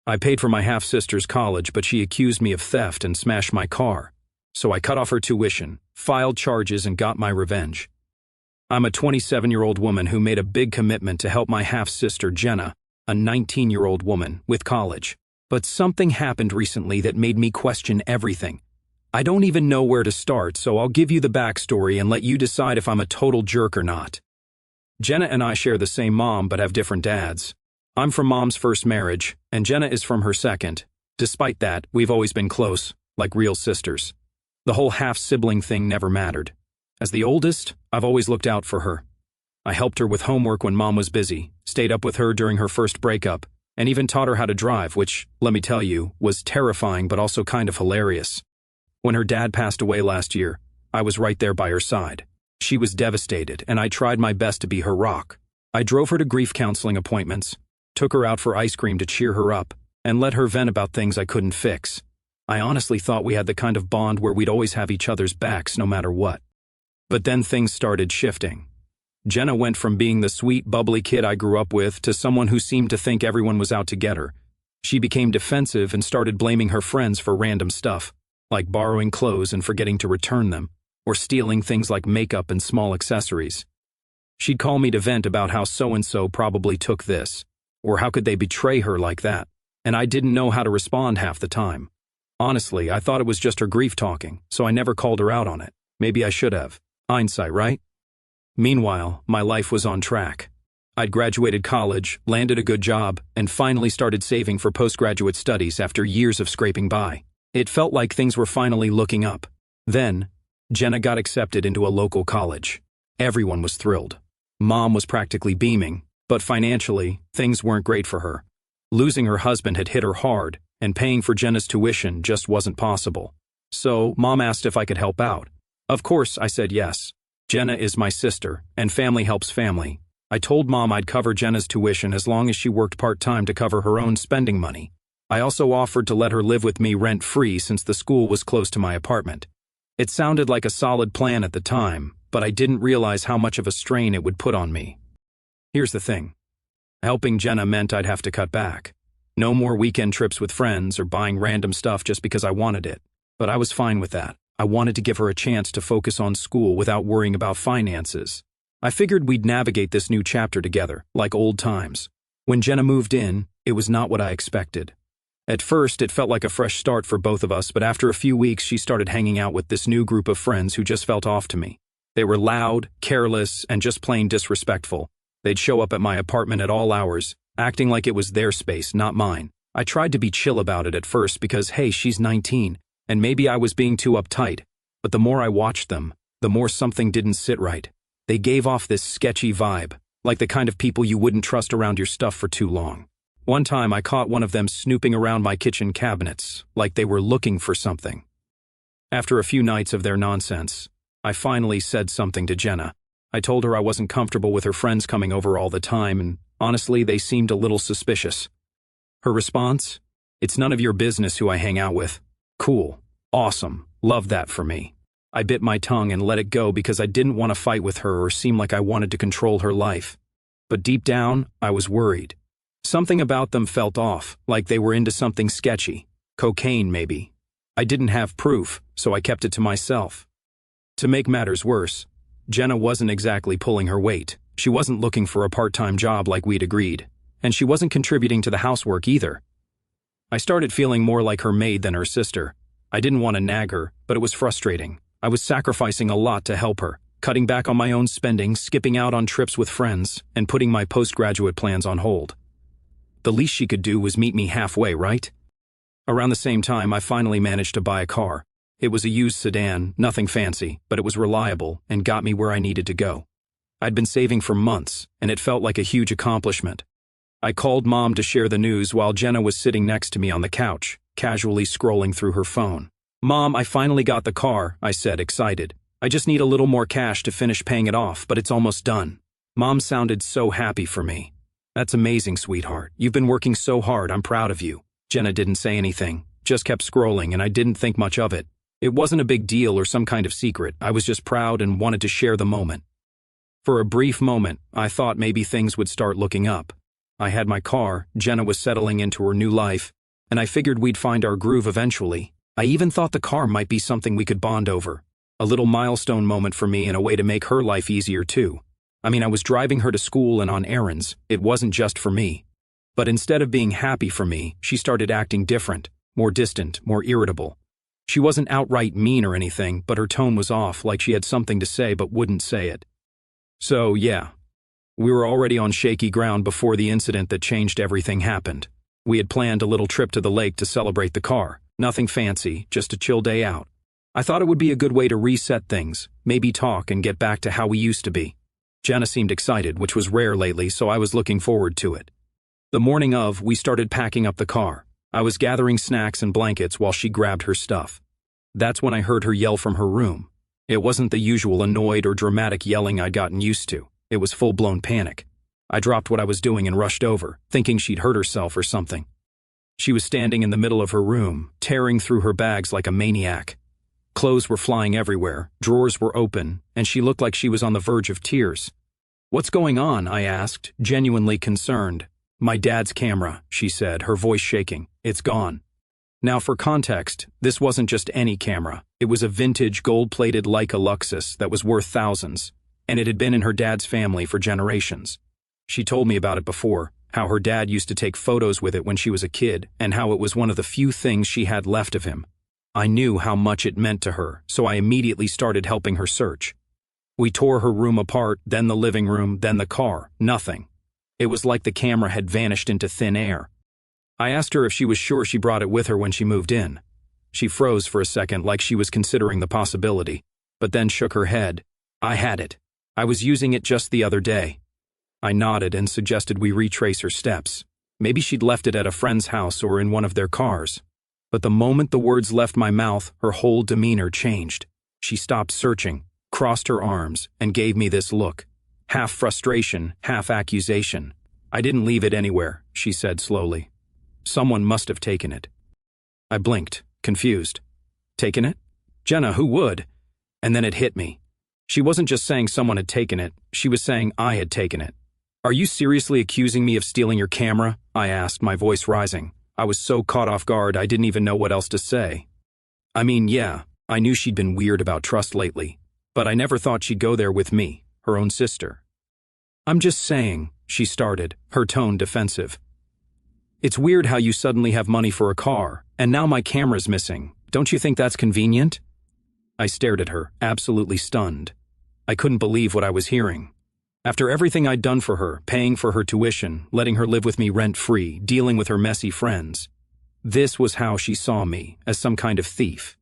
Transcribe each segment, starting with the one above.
I paid for my half-sister's college, but she accused me of theft and smashed my car. So I cut off her tuition, filed charges, and got my revenge. I'm a 27-year-old woman who made a big commitment to help my half-sister Jenna, a 19-year-old woman, with college. But something happened recently that made me question everything. I don't even know where to start, so I'll give you the backstory and let you decide if I'm a total jerk or not. Jenna and I share the same mom but have different dads. I'm from Mom's first marriage, and Jenna is from her second. Despite that, we've always been close, like real sisters. The whole half-sibling thing never mattered. As the oldest, I've always looked out for her. I helped her with homework when Mom was busy, stayed up with her during her first breakup, and even taught her how to drive, which, let me tell you, was terrifying but also kind of hilarious. When her dad passed away last year, I was right there by her side. She was devastated, and I tried my best to be her rock. I drove her to grief counseling appointments, took her out for ice cream to cheer her up, and let her vent about things I couldn't fix. I honestly thought we had the kind of bond where we'd always have each other's backs no matter what. But then things started shifting. Jenna went from being the sweet, bubbly kid I grew up with to someone who seemed to think everyone was out to get her. She became defensive and started blaming her friends for random stuff, like borrowing clothes and forgetting to return them, or stealing things like makeup and small accessories. She'd call me to vent about how so-and-so probably took this, or how could they betray her like that, and I didn't know how to respond half the time. Honestly, I thought it was just her grief talking, so I never called her out on it. Maybe I should have. Hindsight, right? Meanwhile, my life was on track. I'd graduated college, landed a good job, and finally started saving for postgraduate studies after years of scraping by. It felt like things were finally looking up. Then, Jenna got accepted into a local college. Everyone was thrilled. Mom was practically beaming, but financially, things weren't great for her. Losing her husband had hit her hard, and paying for Jenna's tuition just wasn't possible. So, Mom asked if I could help out. Of course, I said yes. Jenna is my sister, and family helps family. I told Mom I'd cover Jenna's tuition as long as she worked part-time to cover her own spending money. I also offered to let her live with me rent-free since the school was close to my apartment. It sounded like a solid plan at the time, but I didn't realize how much of a strain it would put on me. Here's the thing. Helping Jenna meant I'd have to cut back. No more weekend trips with friends or buying random stuff just because I wanted it. But I was fine with that. I wanted to give her a chance to focus on school without worrying about finances. I figured we'd navigate this new chapter together, like old times. When Jenna moved in, it was not what I expected. At first, it felt like a fresh start for both of us, but after a few weeks, she started hanging out with this new group of friends who just felt off to me. They were loud, careless, and just plain disrespectful. They'd show up at my apartment at all hours, acting like it was their space, not mine. I tried to be chill about it at first because, hey, she's 19, and maybe I was being too uptight. But the more I watched them, the more something didn't sit right. They gave off this sketchy vibe, like the kind of people you wouldn't trust around your stuff for too long. One time I caught one of them snooping around my kitchen cabinets, like they were looking for something. After a few nights of their nonsense, I finally said something to Jenna. I told her I wasn't comfortable with her friends coming over all the time, and honestly, they seemed a little suspicious. Her response? It's none of your business who I hang out with. Cool. Awesome. Love that for me. I bit my tongue and let it go because I didn't want to fight with her or seem like I wanted to control her life. But deep down, I was worried. Something about them felt off, like they were into something sketchy. Cocaine, maybe. I didn't have proof, so I kept it to myself. To make matters worse, Jenna wasn't exactly pulling her weight. She wasn't looking for a part-time job like we'd agreed, and she wasn't contributing to the housework either. I started feeling more like her maid than her sister. I didn't want to nag her, but it was frustrating. I was sacrificing a lot to help her, cutting back on my own spending, skipping out on trips with friends, and putting my postgraduate plans on hold. The least she could do was meet me halfway, right? Around the same time, I finally managed to buy a car. It was a used sedan, nothing fancy, but it was reliable and got me where I needed to go. I'd been saving for months, and it felt like a huge accomplishment. I called Mom to share the news while Jenna was sitting next to me on the couch, casually scrolling through her phone. Mom, I finally got the car, I said, excited. I just need a little more cash to finish paying it off, but it's almost done. Mom sounded so happy for me. That's amazing, sweetheart. You've been working so hard, I'm proud of you. Jenna didn't say anything, just kept scrolling, and I didn't think much of it. It wasn't a big deal or some kind of secret. I was just proud and wanted to share the moment. For a brief moment, I thought maybe things would start looking up. I had my car, Jenna was settling into her new life, and I figured we'd find our groove eventually. I even thought the car might be something we could bond over. A little milestone moment for me and a way to make her life easier too. I mean, I was driving her to school and on errands. It wasn't just for me. But instead of being happy for me, she started acting different, more distant, more irritable. She wasn't outright mean or anything, but her tone was off, like she had something to say but wouldn't say it. So, yeah. We were already on shaky ground before the incident that changed everything happened. We had planned a little trip to the lake to celebrate the car. Nothing fancy, just a chill day out. I thought it would be a good way to reset things, maybe talk and get back to how we used to be. Jenna seemed excited, which was rare lately, so I was looking forward to it. The morning of, we started packing up the car. I was gathering snacks and blankets while she grabbed her stuff. That's when I heard her yell from her room. It wasn't the usual annoyed or dramatic yelling I'd gotten used to. It was full-blown panic. I dropped what I was doing and rushed over, thinking she'd hurt herself or something. She was standing in the middle of her room, tearing through her bags like a maniac. Clothes were flying everywhere, drawers were open, and she looked like she was on the verge of tears. "What's going on?" I asked, genuinely concerned. "My dad's camera," she said, her voice shaking. "It's gone." Now for context, this wasn't just any camera. It was a vintage gold-plated Leica Luxus that was worth thousands, and it had been in her dad's family for generations. She told me about it before, how her dad used to take photos with it when she was a kid, and how it was one of the few things she had left of him. I knew how much it meant to her, so I immediately started helping her search. We tore her room apart, then the living room, then the car. Nothing. It was like the camera had vanished into thin air. I asked her if she was sure she brought it with her when she moved in. She froze for a second like she was considering the possibility, but then shook her head. "I had it. I was using it just the other day." I nodded and suggested we retrace her steps. Maybe she'd left it at a friend's house or in one of their cars. But the moment the words left my mouth, her whole demeanor changed. She stopped searching, crossed her arms, and gave me this look. Half frustration, half accusation. "I didn't leave it anywhere," she said slowly. "Someone must have taken it." I blinked, confused. "Taken it? Jenna, who would?" And then it hit me. She wasn't just saying someone had taken it, she was saying I had taken it. "Are you seriously accusing me of stealing your camera?" I asked, my voice rising. I was so caught off guard I didn't even know what else to say. I mean, yeah, I knew she'd been weird about trust lately, but I never thought she'd go there with me, her own sister. "I'm just saying," she started, her tone defensive. "It's weird how you suddenly have money for a car, and now my camera's missing. Don't you think that's convenient?" I stared at her, absolutely stunned. I couldn't believe what I was hearing. After everything I'd done for her, paying for her tuition, letting her live with me rent-free, dealing with her messy friends, this was how she saw me, as some kind of thief.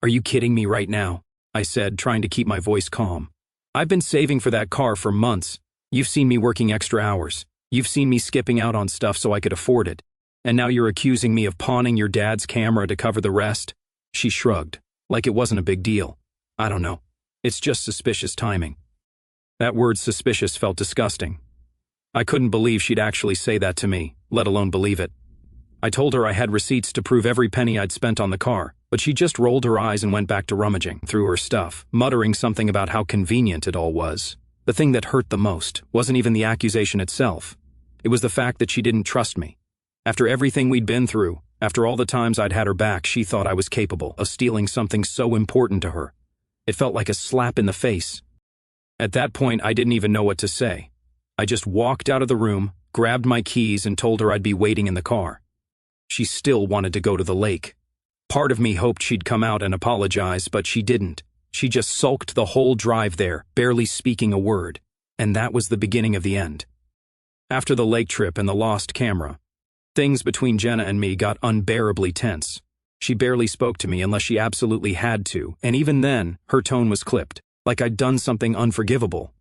"Are you kidding me right now?" I said, trying to keep my voice calm. "I've been saving for that car for months. You've seen me working extra hours. You've seen me skipping out on stuff so I could afford it. And now you're accusing me of pawning your dad's camera to cover the rest?" She shrugged, like it wasn't a big deal. "I don't know. It's just suspicious timing." That word suspicious felt disgusting. I couldn't believe she'd actually say that to me, let alone believe it. I told her I had receipts to prove every penny I'd spent on the car, but she just rolled her eyes and went back to rummaging through her stuff, muttering something about how convenient it all was. The thing that hurt the most wasn't even the accusation itself. It was the fact that she didn't trust me. After everything we'd been through, after all the times I'd had her back, she thought I was capable of stealing something so important to her. It felt like a slap in the face. At that point, I didn't even know what to say. I just walked out of the room, grabbed my keys, and told her I'd be waiting in the car. She still wanted to go to the lake. Part of me hoped she'd come out and apologize, but she didn't. She just sulked the whole drive there, barely speaking a word. And that was the beginning of the end. After the lake trip and the lost camera, things between Jenna and me got unbearably tense. She barely spoke to me unless she absolutely had to, and even then, her tone was clipped, like I'd done something unforgivable.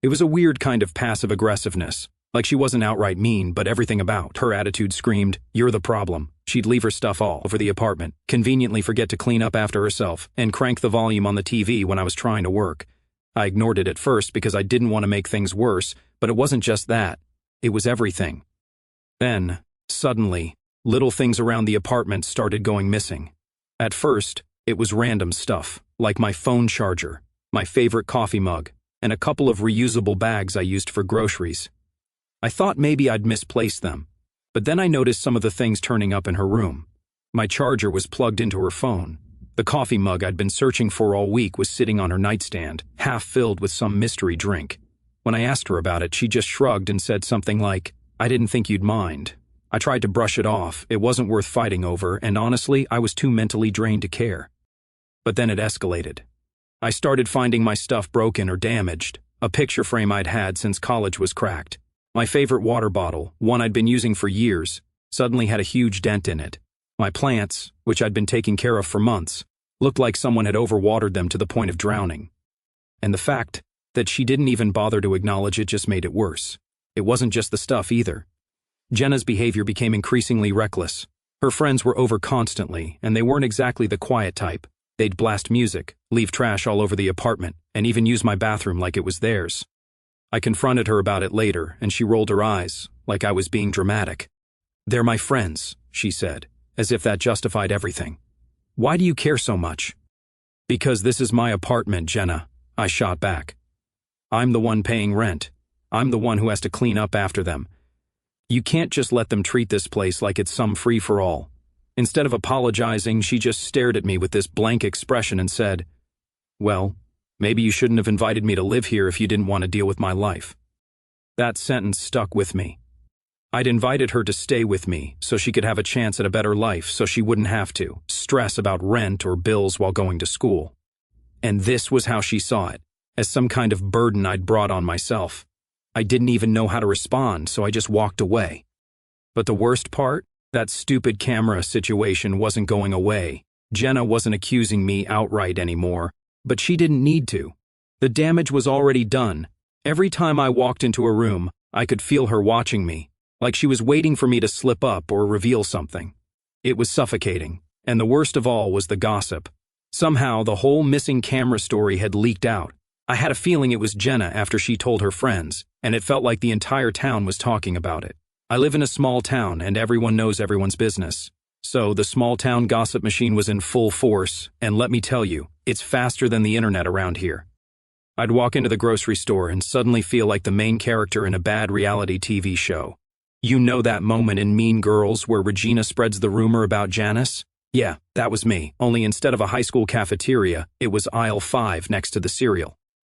It was a weird kind of passive aggressiveness, like she wasn't outright mean, but everything about her attitude screamed, "You're the problem." She'd leave her stuff all over the apartment, conveniently forget to clean up after herself, and crank the volume on the TV when I was trying to work. I ignored it at first because I didn't want to make things worse, but it wasn't just that. It was everything. Then, suddenly, little things around the apartment started going missing. At first, it was random stuff, like my phone charger, my favorite coffee mug, and a couple of reusable bags I used for groceries. I thought maybe I'd misplaced them. But then I noticed some of the things turning up in her room. My charger was plugged into her phone. The coffee mug I'd been searching for all week was sitting on her nightstand, half filled with some mystery drink. When I asked her about it, she just shrugged and said something like, "I didn't think you'd mind." I tried to brush it off. It wasn't worth fighting over, and honestly, I was too mentally drained to care. But then it escalated. I started finding my stuff broken or damaged. A picture frame I'd had since college was cracked. My favorite water bottle, one I'd been using for years, suddenly had a huge dent in it. My plants, which I'd been taking care of for months, looked like someone had overwatered them to the point of drowning. And the fact that she didn't even bother to acknowledge it just made it worse. It wasn't just the stuff either. Jenna's behavior became increasingly reckless. Her friends were over constantly, and they weren't exactly the quiet type. They'd blast music, leave trash all over the apartment, and even use my bathroom like it was theirs. I confronted her about it later, and she rolled her eyes, like I was being dramatic. "They're my friends," she said, as if that justified everything. "Why do you care so much?" "Because this is my apartment, Jenna," I shot back. "I'm the one paying rent. I'm the one who has to clean up after them. You can't just let them treat this place like it's some free-for-all." Instead of apologizing, she just stared at me with this blank expression and said, "Well, maybe you shouldn't have invited me to live here if you didn't want to deal with my life." That sentence stuck with me. I'd invited her to stay with me so she could have a chance at a better life, so she wouldn't have to stress about rent or bills while going to school. And this was how she saw it, as some kind of burden I'd brought on myself. I didn't even know how to respond, so I just walked away. But the worst part? That stupid camera situation wasn't going away. Jenna wasn't accusing me outright anymore, but she didn't need to. The damage was already done. Every time I walked into a room, I could feel her watching me, like she was waiting for me to slip up or reveal something. It was suffocating, and the worst of all was the gossip. Somehow, the whole missing camera story had leaked out. I had a feeling it was Jenna after she told her friends, and it felt like the entire town was talking about it. I live in a small town, and everyone knows everyone's business. So the small-town gossip machine was in full force, and let me tell you, it's faster than the internet around here. I'd walk into the grocery store and suddenly feel like the main character in a bad reality TV show. You know that moment in Mean Girls where Regina spreads the rumor about Janice? Yeah, that was me, only instead of a high school cafeteria, it was aisle 5 next to the cereal.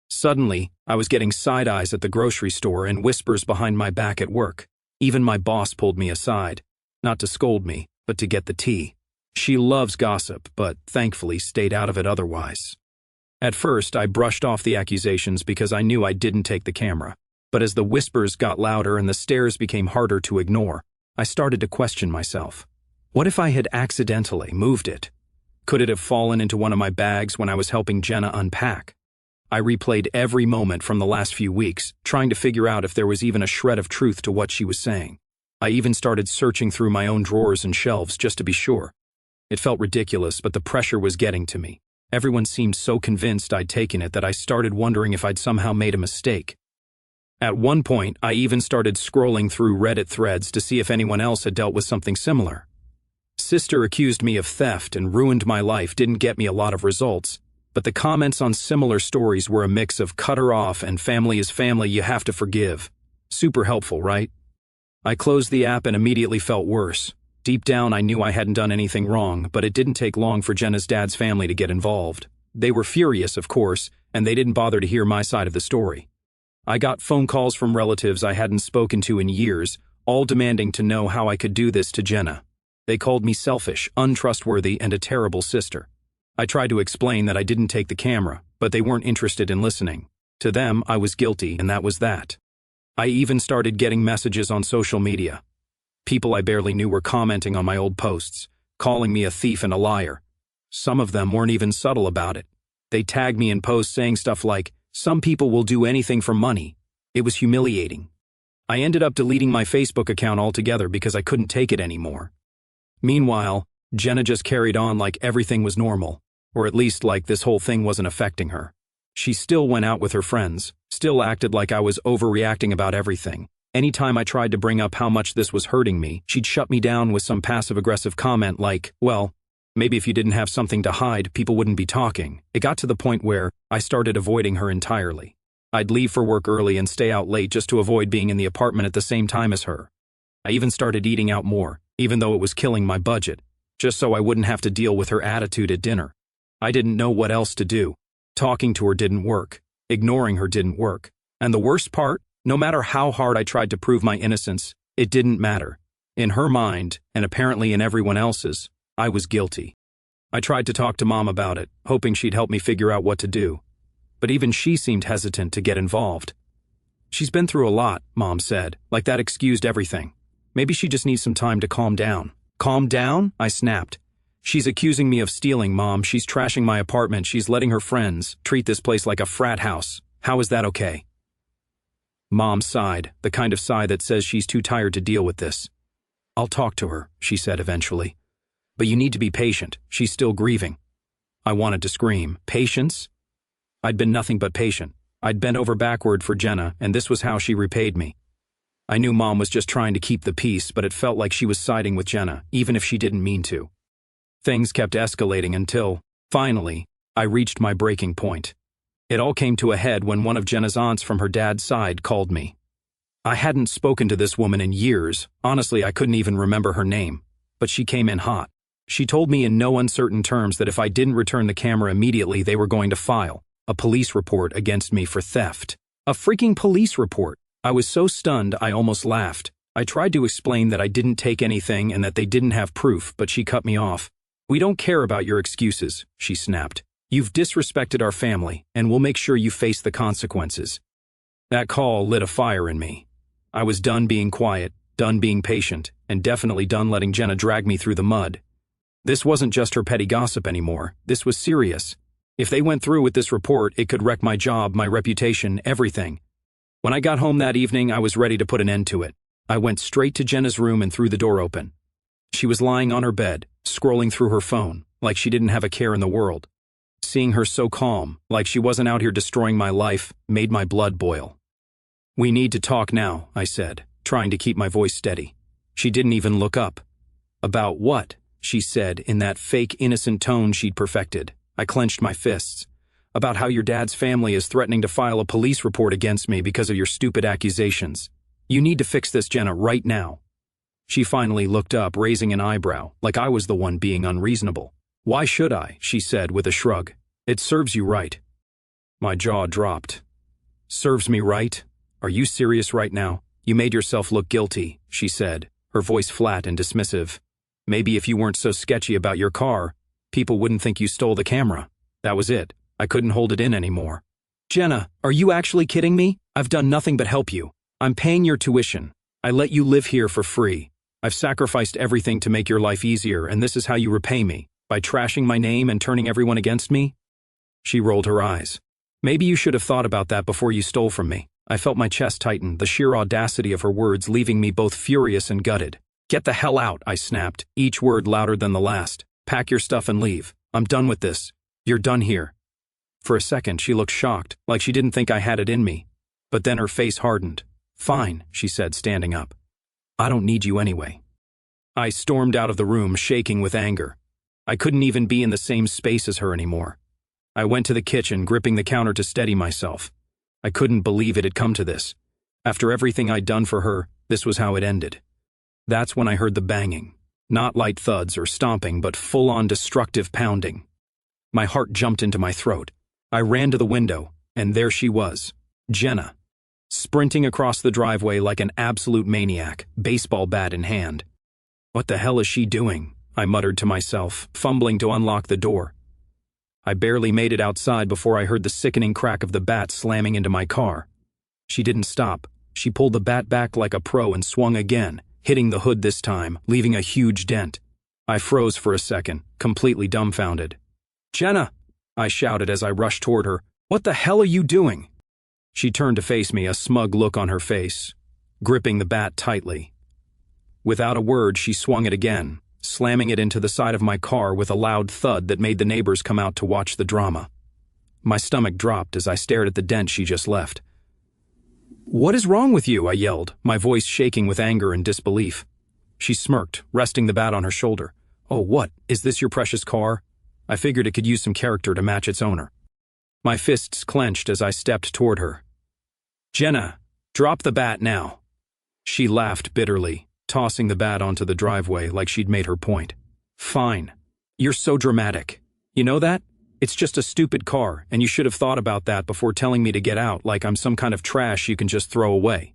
Suddenly, I was getting side eyes at the grocery store and whispers behind my back at work. Even my boss pulled me aside, not to scold me, but to get the tea. She loves gossip, but thankfully stayed out of it otherwise. At first, I brushed off the accusations because I knew I didn't take the camera. But as the whispers got louder and the stares became harder to ignore, I started to question myself. What if I had accidentally moved it? Could it have fallen into one of my bags when I was helping Jenna unpack? I replayed every moment from the last few weeks, trying to figure out if there was even a shred of truth to what she was saying. I even started searching through my own drawers and shelves just to be sure. It felt ridiculous, but the pressure was getting to me. Everyone seemed so convinced I'd taken it that I started wondering if I'd somehow made a mistake. At one point, I even started scrolling through Reddit threads to see if anyone else had dealt with something similar. Sister accused me of theft and ruined my life didn't get me a lot of results, but the comments on similar stories were a mix of cut her off and family is family, you have to forgive. Super helpful, right? I closed the app and immediately felt worse. Deep down, I knew I hadn't done anything wrong, but it didn't take long for Jenna's dad's family to get involved. They were furious, of course, and they didn't bother to hear my side of the story. I got phone calls from relatives I hadn't spoken to in years, all demanding to know how I could do this to Jenna. They called me selfish, untrustworthy, and a terrible sister. I tried to explain that I didn't take the camera, but they weren't interested in listening. To them, I was guilty, and that was that. I even started getting messages on social media. People I barely knew were commenting on my old posts, calling me a thief and a liar. Some of them weren't even subtle about it. They tagged me in posts saying stuff like, "Some people will do anything for money." It was humiliating. I ended up deleting my Facebook account altogether because I couldn't take it anymore. Meanwhile, Jenna just carried on like everything was normal, or at least like this whole thing wasn't affecting her. She still went out with her friends, still acted like I was overreacting about everything. Anytime I tried to bring up how much this was hurting me, she'd shut me down with some passive-aggressive comment like, "Well, maybe if you didn't have something to hide, people wouldn't be talking." It got to the point where I started avoiding her entirely. I'd leave for work early and stay out late just to avoid being in the apartment at the same time as her. I even started eating out more, even though it was killing my budget, just so I wouldn't have to deal with her attitude at dinner. I didn't know what else to do. Talking to her didn't work. Ignoring her didn't work. And the worst part, no matter how hard I tried to prove my innocence, it didn't matter. In her mind, and apparently in everyone else's, I was guilty. I tried to talk to Mom about it, hoping she'd help me figure out what to do. But even she seemed hesitant to get involved. "She's been through a lot," Mom said, like that excused everything. "Maybe she just needs some time to calm down." "Calm down?" I snapped. "She's accusing me of stealing, Mom. She's trashing my apartment. She's letting her friends treat this place like a frat house. How is that okay?" Mom sighed, the kind of sigh that says she's too tired to deal with this. "I'll talk to her," she said eventually. "But you need to be patient. She's still grieving." I wanted to scream. Patience? I'd been nothing but patient. I'd bent over backward for Jenna, and this was how she repaid me. I knew Mom was just trying to keep the peace, but it felt like she was siding with Jenna, even if she didn't mean to. Things kept escalating until, finally, I reached my breaking point. It all came to a head when one of Jenna's aunts from her dad's side called me. I hadn't spoken to this woman in years. Honestly, I couldn't even remember her name. But she came in hot. She told me in no uncertain terms that if I didn't return the camera immediately, they were going to file a police report against me for theft. A freaking police report! I was so stunned I almost laughed. I tried to explain that I didn't take anything and that they didn't have proof, but she cut me off. "We don't care about your excuses," she snapped. "You've disrespected our family, and we'll make sure you face the consequences." That call lit a fire in me. I was done being quiet, done being patient, and definitely done letting Jenna drag me through the mud. This wasn't just her petty gossip anymore. This was serious. If they went through with this report, it could wreck my job, my reputation, everything. When I got home that evening, I was ready to put an end to it. I went straight to Jenna's room and threw the door open. She was lying on her bed, scrolling through her phone, like she didn't have a care in the world. Seeing her so calm, like she wasn't out here destroying my life, made my blood boil. "We need to talk now," I said, trying to keep my voice steady. She didn't even look up. "About what?" she said in that fake innocent tone she'd perfected. I clenched my fists. "About how your dad's family is threatening to file a police report against me because of your stupid accusations. You need to fix this, Jenna, right now." She finally looked up, raising an eyebrow, like I was the one being unreasonable. "Why should I?" she said with a shrug. "It serves you right." My jaw dropped. "Serves me right? Are you serious right now? You made yourself look guilty," she said, her voice flat and dismissive. "Maybe if you weren't so sketchy about your car, people wouldn't think you stole the camera." That was it. I couldn't hold it in anymore. "Jenna, are you actually kidding me? I've done nothing but help you. I'm paying your tuition. I let you live here for free. I've sacrificed everything to make your life easier, and this is how you repay me, by trashing my name and turning everyone against me?" She rolled her eyes. "Maybe you should have thought about that before you stole from me." I felt my chest tighten, the sheer audacity of her words leaving me both furious and gutted. "Get the hell out," I snapped, each word louder than the last. "Pack your stuff and leave. I'm done with this. You're done here." For a second, she looked shocked, like she didn't think I had it in me. But then her face hardened. "Fine," she said, standing up. "I don't need you anyway." I stormed out of the room, shaking with anger. I couldn't even be in the same space as her anymore. I went to the kitchen, gripping the counter to steady myself. I couldn't believe it had come to this. After everything I'd done for her, this was how it ended. That's when I heard the banging. Not light thuds or stomping, but full-on destructive pounding. My heart jumped into my throat. I ran to the window, and there she was, Jenna, sprinting across the driveway like an absolute maniac, baseball bat in hand. "What the hell is she doing?" I muttered to myself, fumbling to unlock the door. I barely made it outside before I heard the sickening crack of the bat slamming into my car. She didn't stop. She pulled the bat back like a pro and swung again, hitting the hood this time, leaving a huge dent. I froze for a second, completely dumbfounded. "Jenna!" I shouted as I rushed toward her. "What the hell are you doing?" She turned to face me, a smug look on her face, gripping the bat tightly. Without a word, she swung it again, slamming it into the side of my car with a loud thud that made the neighbors come out to watch the drama. My stomach dropped as I stared at the dent she just left. "What is wrong with you?" I yelled, my voice shaking with anger and disbelief. She smirked, resting the bat on her shoulder. "Oh, what? Is this your precious car?" I figured it could use some character to match its owner. My fists clenched as I stepped toward her. "Jenna, drop the bat now." She laughed bitterly. tossing the bat onto the driveway like she'd made her point. Fine. You're so dramatic. You know that? It's just a stupid car, and you should have thought about that before telling me to get out like I'm some kind of trash you can just throw away.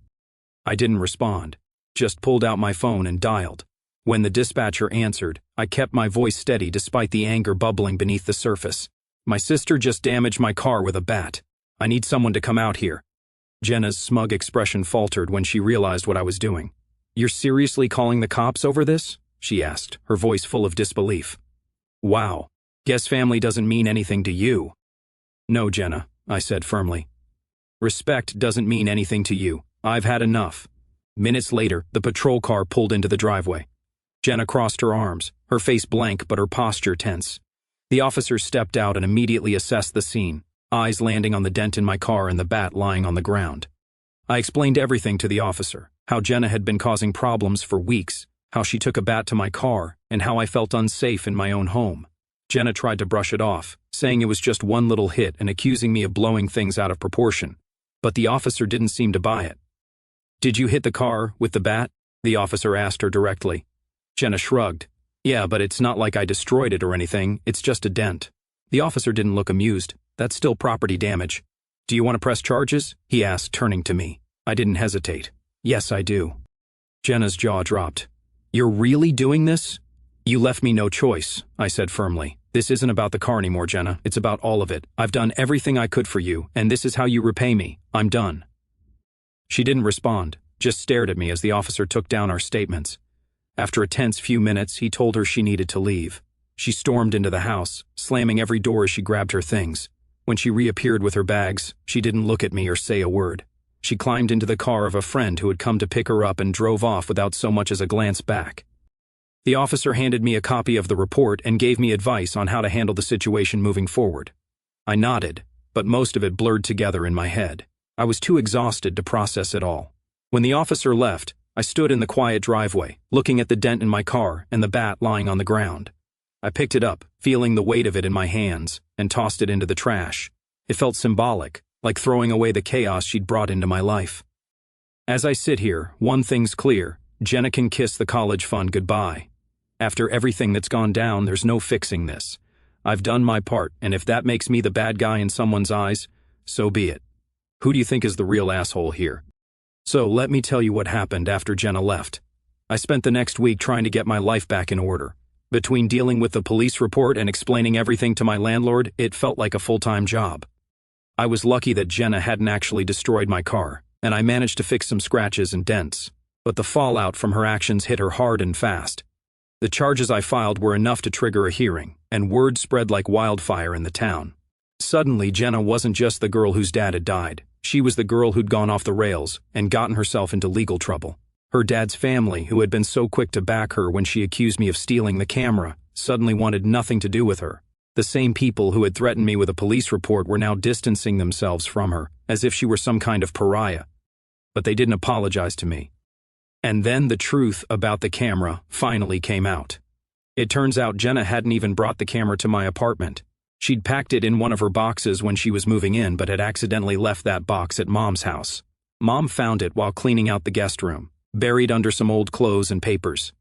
I didn't respond, just pulled out my phone and dialed. When the dispatcher answered, I kept my voice steady despite the anger bubbling beneath the surface. My sister just damaged my car with a bat. I need someone to come out here. Jenna's smug expression faltered when she realized what I was doing. You're seriously calling the cops over this? She asked, her voice full of disbelief. Wow. Guess family doesn't mean anything to you. No, Jenna, I said firmly. Respect doesn't mean anything to you. I've had enough. Minutes later, the patrol car pulled into the driveway. Jenna crossed her arms, her face blank but her posture tense. The officer stepped out and immediately assessed the scene, eyes landing on the dent in my car and the bat lying on the ground. I explained everything to the officer, how Jenna had been causing problems for weeks, how she took a bat to my car, and how I felt unsafe in my own home. Jenna tried to brush it off, saying it was just one little hit and accusing me of blowing things out of proportion. But the officer didn't seem to buy it. Did you hit the car with the bat? The officer asked her directly. Jenna shrugged. Yeah, but it's not like I destroyed it or anything, it's just a dent. The officer didn't look amused. That's still property damage. Do you want to press charges? He asked, turning to me. I didn't hesitate. Yes, I do. Jenna's jaw dropped. You're really doing this? You left me no choice, I said firmly. This isn't about the car anymore, Jenna. It's about all of it. I've done everything I could for you, and this is how you repay me. I'm done. She didn't respond, just stared at me as the officer took down our statements. After a tense few minutes, he told her she needed to leave. She stormed into the house, slamming every door as she grabbed her things. When she reappeared with her bags, she didn't look at me or say a word. She climbed into the car of a friend who had come to pick her up and drove off without so much as a glance back. The officer handed me a copy of the report and gave me advice on how to handle the situation moving forward. I nodded, but most of it blurred together in my head. I was too exhausted to process it all. When the officer left, I stood in the quiet driveway, looking at the dent in my car and the bat lying on the ground. I picked it up, feeling the weight of it in my hands, and tossed it into the trash. It felt symbolic, like throwing away the chaos she'd brought into my life. As I sit here, one thing's clear: Jenna can kiss the college fund goodbye. After everything that's gone down, there's no fixing this. I've done my part, and if that makes me the bad guy in someone's eyes, so be it. Who do you think is the real asshole here? So let me tell you what happened after Jenna left. I spent the next week trying to get my life back in order. Between dealing with the police report and explaining everything to my landlord, it felt like a full-time job. I was lucky that Jenna hadn't actually destroyed my car, and I managed to fix some scratches and dents. But the fallout from her actions hit her hard and fast. The charges I filed were enough to trigger a hearing, and word spread like wildfire in the town. Suddenly, Jenna wasn't just the girl whose dad had died. She was the girl who'd gone off the rails and gotten herself into legal trouble. Her dad's family, who had been so quick to back her when she accused me of stealing the camera, suddenly wanted nothing to do with her. The same people who had threatened me with a police report were now distancing themselves from her, as if she were some kind of pariah. But they didn't apologize to me. And then the truth about the camera finally came out. It turns out Jenna hadn't even brought the camera to my apartment. She'd packed it in one of her boxes when she was moving in, but had accidentally left that box at Mom's house. Mom found it while cleaning out the guest room, buried under some old clothes and papers.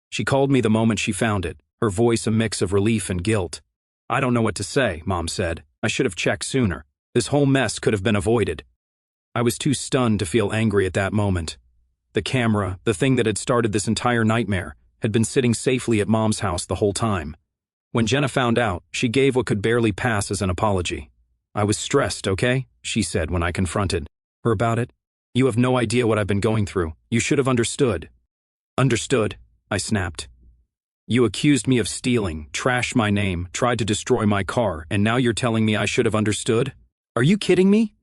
She called me the moment she found it, her voice a mix of relief and guilt. I don't know what to say, Mom said. I should have checked sooner. This whole mess could have been avoided. I was too stunned to feel angry at that moment. The camera, the thing that had started this entire nightmare, had been sitting safely at Mom's house the whole time. When Jenna found out, she gave what could barely pass as an apology. I was stressed, okay? She said when I confronted her about it. You have no idea what I've been going through. You should have understood. Understood? I snapped. You accused me of stealing, trashed my name, tried to destroy my car, and now you're telling me I should have understood? Are you kidding me?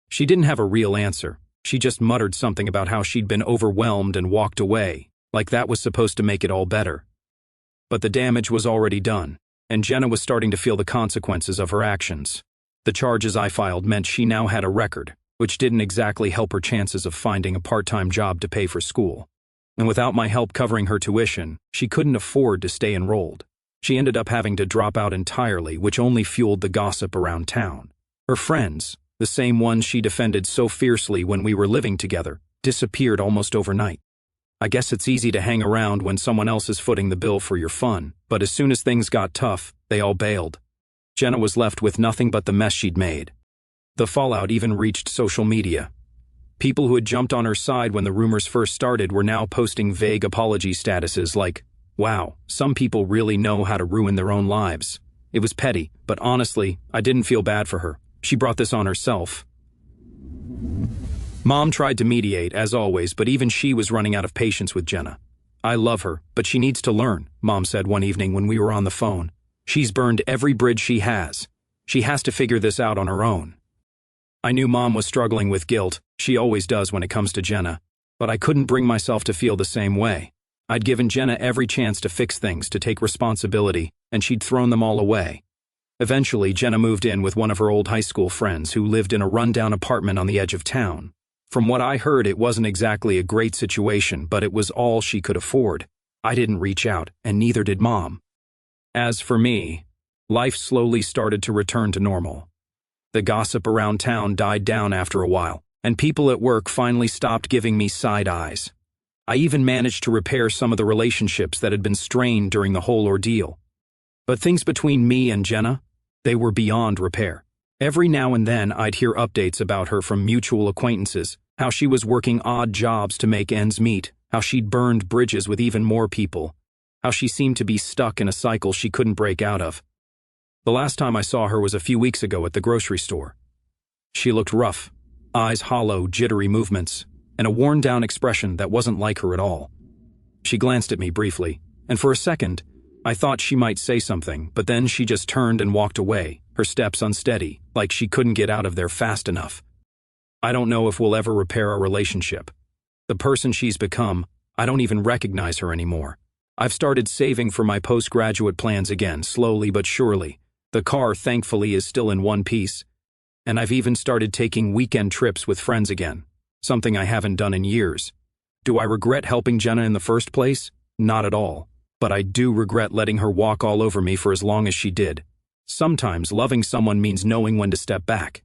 She didn't have a real answer. She just muttered something about how she'd been overwhelmed and walked away, like that was supposed to make it all better. But the damage was already done, and Jenna was starting to feel the consequences of her actions. The charges I filed meant she now had a record, which didn't exactly help her chances of finding a part-time job to pay for school. And without my help covering her tuition, she couldn't afford to stay enrolled. She ended up having to drop out entirely, which only fueled the gossip around town. Her friends, the same ones she defended so fiercely when we were living together, disappeared almost overnight. I guess it's easy to hang around when someone else is footing the bill for your fun, but as soon as things got tough, they all bailed. Jenna was left with nothing but the mess she'd made. The fallout even reached social media. People who had jumped on her side when the rumors first started were now posting vague apology statuses like, "Wow, some people really know how to ruin their own lives." It was petty, but honestly, I didn't feel bad for her. She brought this on herself. Mom tried to mediate, as always, but even she was running out of patience with Jenna. "I love her, but she needs to learn," Mom said one evening when we were on the phone. "She's burned every bridge she has. She has to figure this out on her own." I knew Mom was struggling with guilt. She always does when it comes to Jenna. But I couldn't bring myself to feel the same way. I'd given Jenna every chance to fix things, to take responsibility, and she'd thrown them all away. Eventually, Jenna moved in with one of her old high school friends who lived in a rundown apartment on the edge of town. From what I heard, it wasn't exactly a great situation, but it was all she could afford. I didn't reach out, and neither did Mom. As for me, life slowly started to return to normal. The gossip around town died down after a while, and people at work finally stopped giving me side eyes. I even managed to repair some of the relationships that had been strained during the whole ordeal. But things between me and Jenna, they were beyond repair. Every now and then I'd hear updates about her from mutual acquaintances, how she was working odd jobs to make ends meet, how she'd burned bridges with even more people, how she seemed to be stuck in a cycle she couldn't break out of. The last time I saw her was a few weeks ago at the grocery store. She looked rough, eyes hollow, jittery movements, and a worn-down expression that wasn't like her at all. She glanced at me briefly, and for a second, I thought she might say something, but then she just turned and walked away, her steps unsteady, like she couldn't get out of there fast enough. I don't know if we'll ever repair our relationship. The person she's become, I don't even recognize her anymore. I've started saving for my postgraduate plans again, slowly but surely. The car, thankfully, is still in one piece, and I've even started taking weekend trips with friends again, something I haven't done in years. Do I regret helping Jenna in the first place? Not at all. But I do regret letting her walk all over me for as long as she did. Sometimes loving someone means knowing when to step back.